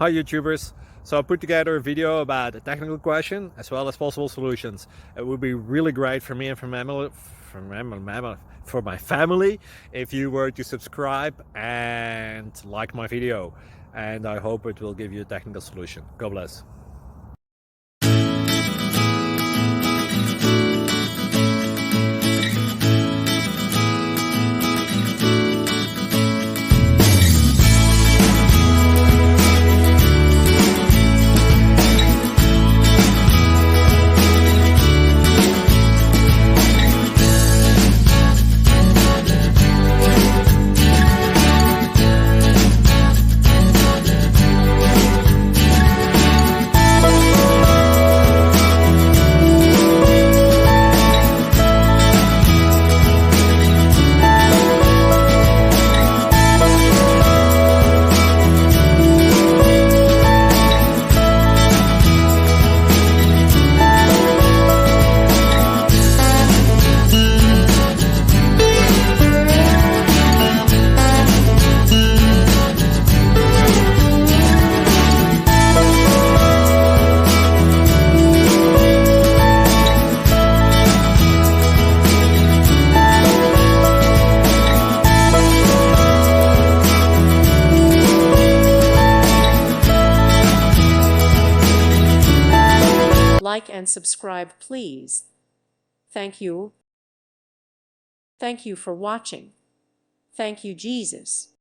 Hi YouTubers! So I put together a video about a technical question as well as possible solutions. It would be really great for me and for my family if you were to subscribe and like my video, and I hope it will give you a technical solution. God bless. Like and subscribe, please. Thank you. Thank you for watching. Thank you, Jesus.